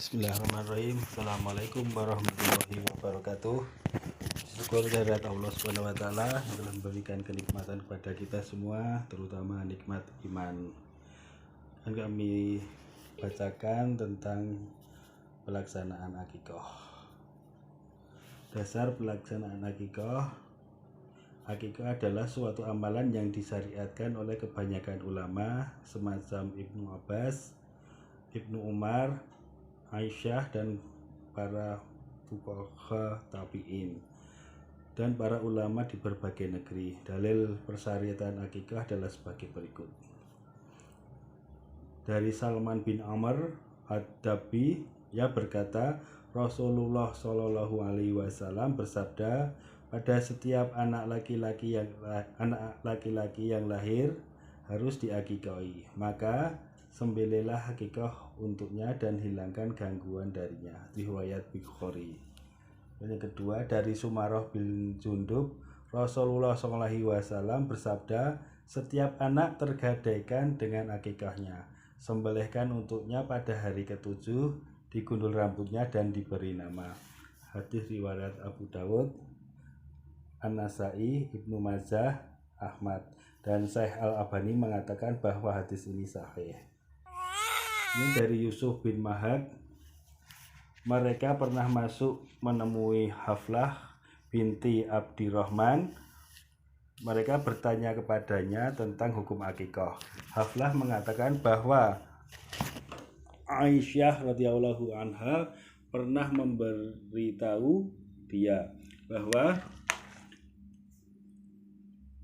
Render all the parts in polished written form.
Bismillahirrahmanirrahim. Assalamualaikum warahmatullahi wabarakatuh. Syukur kehadirat Allah Subhanahu wa taala yang telah memberikan kenikmatan kepada kita semua, terutama nikmat iman. Dan kami bacakan tentang pelaksanaan akikah. Dasar pelaksanaan akikah. Akikah adalah suatu amalan yang disyariatkan oleh kebanyakan ulama semacam Ibnu Abbas, Ibnu Umar, Aisyah, dan para fuqaha tabi'in dan para ulama di berbagai negeri. Dalil persyariatan akikah adalah sebagai berikut. Dari Salman bin Amr ad-Dabi, ia berkata, Rasulullah Shallallahu Alaihi Wasallam bersabda, pada setiap anak laki-laki yang lahir harus diakikahi, maka sembelihlah akikah untuknya dan hilangkan gangguan darinya. Riwayat Bukhari. Yang kedua, dari Sumarah bin Jundub, Rasulullah SAW bersabda, setiap anak tergadaikan dengan akikahnya. Sembelihkan untuknya pada hari ke-7, digundul rambutnya dan diberi nama. Hadis riwayat Abu Dawud, An-Nasai, Ibnu Majah, Ahmad, dan Syekh Al-Albani mengatakan bahwa hadis ini sahih. Ini dari Yusuf bin Mahak. Mereka pernah masuk menemui Haflah binti Abdirrahman. Mereka bertanya kepadanya tentang hukum akikah. Haflah mengatakan bahwa Aisyah radhiyallahu anha pernah memberitahu dia bahwa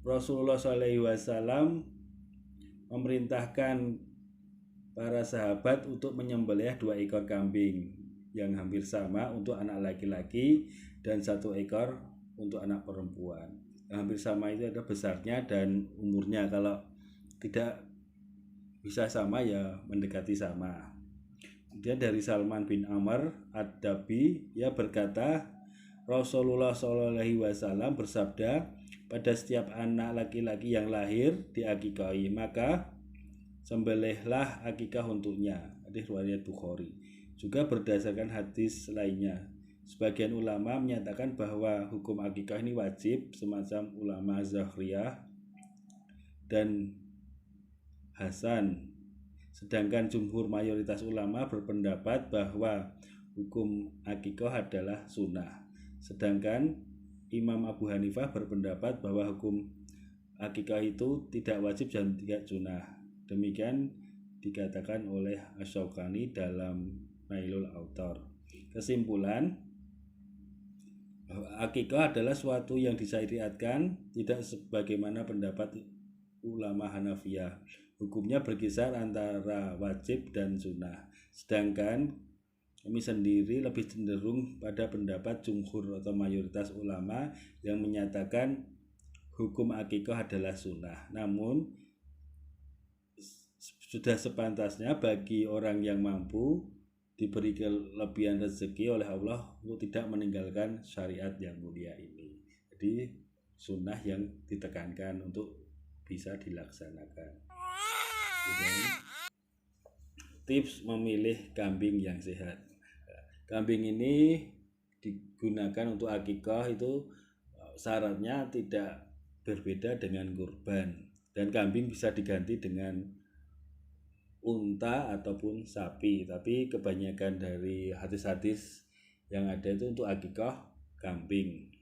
Rasulullah SAW memerintahkan para sahabat untuk menyembelih 2 ekor kambing yang hampir sama untuk anak laki-laki dan 1 ekor untuk anak perempuan. Yang hampir sama itu ada besarnya dan umurnya. Kalau tidak bisa sama ya mendekati sama. Kemudian dari Salman bin Amr ad-Dabi, ia berkata, Rasulullah SAW bersabda, pada setiap anak laki-laki yang lahir diakikahi, maka sembelihlah akikah untuknya. Hadis riwayat Bukhari. Juga berdasarkan hadis lainnya, sebagian ulama menyatakan bahwa hukum akikah ini wajib, semacam ulama Zahriyah dan Hasan. Sedangkan jumhur mayoritas ulama berpendapat bahwa hukum akikah adalah sunnah. Sedangkan Imam Abu Hanifah berpendapat bahwa hukum akikah itu tidak wajib dan tidak sunnah. Demikian dikatakan oleh Asy-Syaukani dalam Nailul Autar. Kesimpulan, akikah adalah suatu yang disyariatkan, tidak sebagaimana pendapat ulama Hanafiyah. Hukumnya berkisar antara wajib dan sunnah. Sedangkan kami sendiri lebih cenderung pada pendapat jumhur atau mayoritas ulama yang menyatakan hukum akikah adalah sunnah. Namun sudah sepantasnya bagi orang yang mampu diberi kelebihan rezeki oleh Allah untuk tidak meninggalkan syariat yang mulia ini. Jadi sunnah yang ditekankan untuk bisa dilaksanakan. Kemudian, tips memilih kambing yang sehat. Kambing ini digunakan untuk akikah itu syaratnya tidak berbeda dengan kurban, dan kambing bisa diganti dengan unta ataupun sapi, tapi kebanyakan dari hadis-hadis yang ada itu untuk akikah kambing.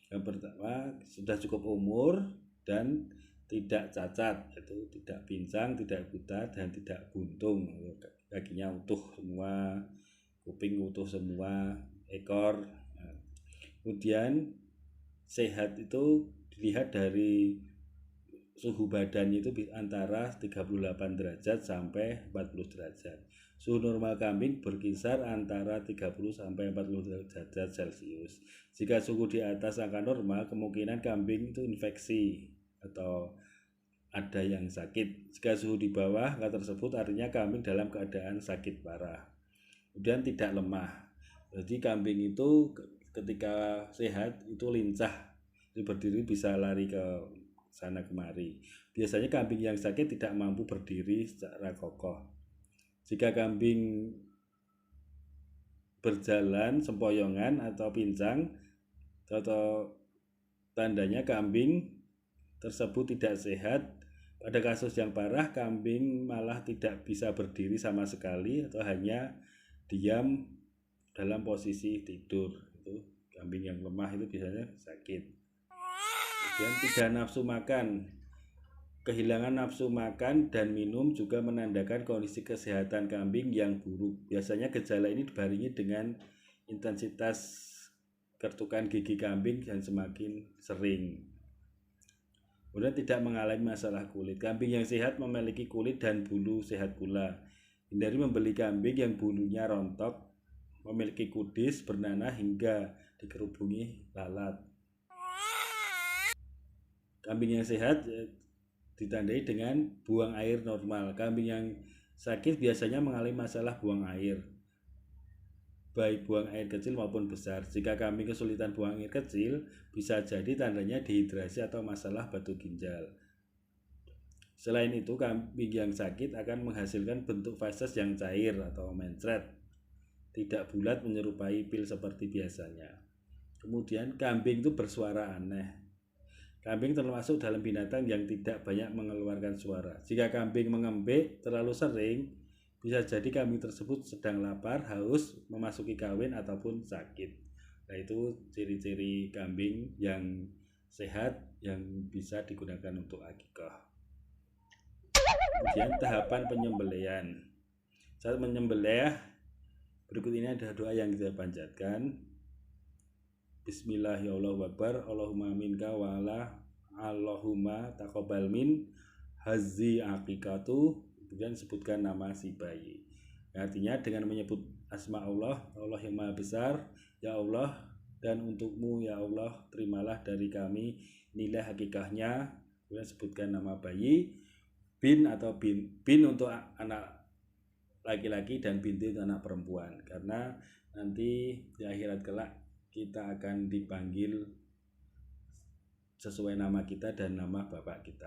Yang pertama, sudah cukup umur dan tidak cacat, yaitu tidak pincang, tidak buta, dan tidak buntung. Kakinya utuh semua, kuping utuh semua, ekor. Kemudian sehat itu dilihat dari suhu badan itu antara 38 derajat sampai 40 derajat. Suhu normal kambing berkisar antara 30 sampai 40 derajat Celcius. Jika suhu di atas angka normal, kemungkinan kambing itu infeksi atau ada yang sakit. Jika suhu di bawah angka tersebut, artinya kambing dalam keadaan sakit parah. Kemudian tidak lemah. Jadi kambing itu ketika sehat itu lincah, itu berdiri bisa lari ke sana kemari. Biasanya kambing yang sakit tidak mampu berdiri secara kokoh. Jika kambing berjalan sempoyongan atau pincang, atau tandanya kambing tersebut tidak sehat. Pada kasus yang parah, kambing malah tidak bisa berdiri sama sekali atau hanya diam dalam posisi tidur. Itu kambing yang lemah itu biasanya sakit. Kemudian tidak nafsu makan. Kehilangan nafsu makan dan minum juga menandakan kondisi kesehatan kambing yang buruk. Biasanya gejala ini dibarengi dengan intensitas kertukan gigi kambing yang semakin sering. Kemudian tidak mengalami masalah kulit. Kambing yang sehat memiliki kulit dan bulu sehat pula. Hindari membeli kambing yang bulunya rontok, memiliki kudis, bernanah hingga dikerubungi lalat. Kambing yang sehat ditandai dengan buang air normal. Kambing yang sakit biasanya mengalami masalah buang air, baik buang air kecil maupun besar. Jika kambing kesulitan buang air kecil, bisa jadi tandanya dehidrasi atau masalah batu ginjal. Selain itu, kambing yang sakit akan menghasilkan bentuk feses yang cair atau mencret, tidak bulat menyerupai pil seperti biasanya. Kemudian kambing itu bersuara aneh. Kambing termasuk dalam binatang yang tidak banyak mengeluarkan suara. Jika kambing mengembik terlalu sering, bisa jadi kambing tersebut sedang lapar, haus, memasuki kawin ataupun sakit. Nah, itu ciri-ciri kambing yang sehat yang bisa digunakan untuk akikah. Kemudian tahapan penyembelihan. Saat menyembelih, berikut ini ada doa yang kita panjatkan. Bismillahirrahmanirrahim. Allahumma minka wa ala Allahumma taqabbal min hazi akikatu. Kemudian sebutkan nama si bayi. Artinya dengan menyebut asma Allah, Allah yang maha besar, ya Allah, dan untukmu ya Allah, terimalah dari kami nilai hakikahnya. Kemudian sebutkan nama bayi, bin atau bin untuk anak laki-laki dan binti untuk anak perempuan, karena nanti di akhirat kelak kita akan dipanggil sesuai nama kita dan nama bapak kita.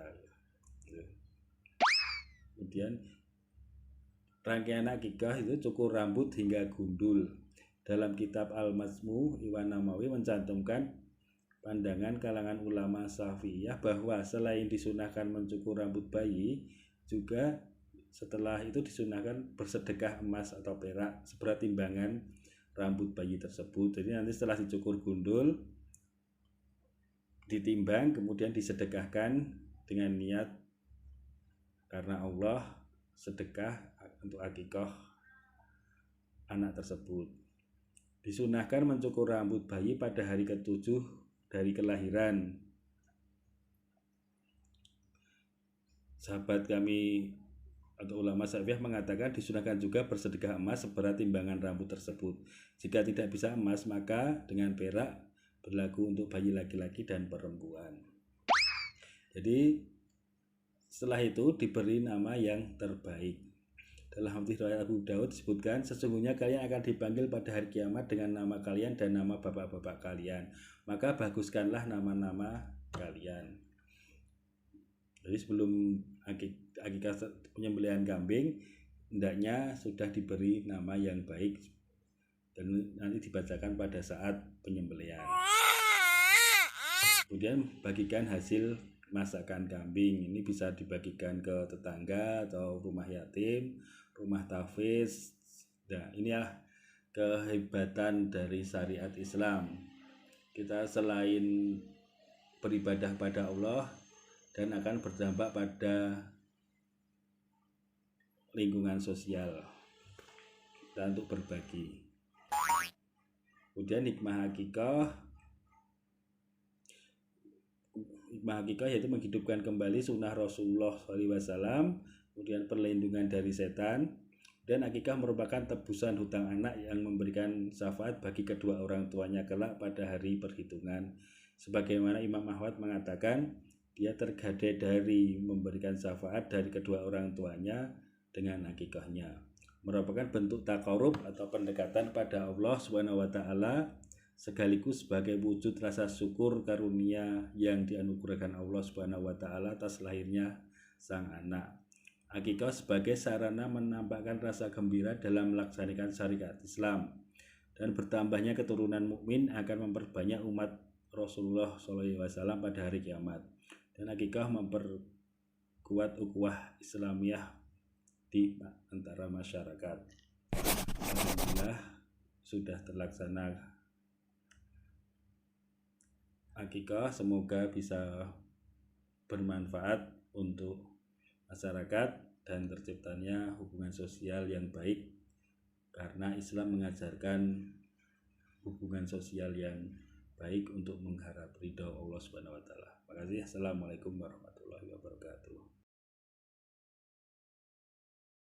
Kemudian rangkaian akikah itu cukur rambut hingga gundul. Dalam kitab Al-Mazmu, Iwan Namawi mencantumkan pandangan kalangan ulama Syafi'iyah bahwa selain disunahkan mencukur rambut bayi, juga setelah itu disunahkan bersedekah emas atau perak seberat timbangan rambut bayi tersebut. Jadi nanti setelah dicukur gundul, ditimbang, kemudian disedekahkan dengan niat karena Allah, sedekah untuk akikah anak tersebut. Disunahkan mencukur rambut bayi pada hari ke-7 dari kelahiran. Sahabat kami atau ulama Syafi'iyah mengatakan disunahkan juga bersedekah emas seberat timbangan rambut tersebut. Jika tidak bisa emas, maka dengan perak, berlaku untuk bayi laki-laki dan perempuan. Jadi setelah itu diberi nama yang terbaik. Dalam hadis riwayat Abu Daud disebutkan, sesungguhnya kalian akan dipanggil pada hari kiamat dengan nama kalian dan nama bapak-bapak kalian. Maka baguskanlah nama-nama kalian. Jadi sebelum akikah penyembelihan kambing, hendaknya sudah diberi nama yang baik dan nanti dibacakan pada saat penyembelihan. Kemudian bagikan hasil masakan kambing. Ini bisa dibagikan ke tetangga atau rumah yatim, rumah tahfiz. Nah, inilah kehebatan dari syariat Islam. Kita selain beribadah pada Allah dan akan berdampak pada lingkungan sosial dan untuk berbagi. Kemudian hikmah akikah yaitu menghidupkan kembali sunnah Rasulullah SAW, kemudian perlindungan dari setan, dan akikah merupakan tebusan hutang anak yang memberikan syafaat bagi kedua orang tuanya kelak pada hari perhitungan. Sebagaimana Imam Ahmad mengatakan, dia tergadai dari memberikan syafaat dari kedua orang tuanya dengan akikahnya. Merupakan bentuk taqarrub atau pendekatan pada Allah SWT, sekaligus sebagai wujud rasa syukur karunia yang dianugerahkan Allah SWT atas lahirnya sang anak. Akikah sebagai sarana menampakkan rasa gembira dalam melaksanakan syariat Islam. Dan bertambahnya keturunan mukmin akan memperbanyak umat Rasulullah SAW pada hari kiamat. Dan akikah memperkuat ukhuwah Islamiyah di antara masyarakat. Alhamdulillah sudah terlaksana akikah, semoga bisa bermanfaat untuk masyarakat dan terciptanya hubungan sosial yang baik, karena Islam mengajarkan hubungan sosial yang baik untuk mengharap ridho Allah Subhanahu wa taala. Terima kasih. Assalamualaikum warahmatullahi wabarakatuh.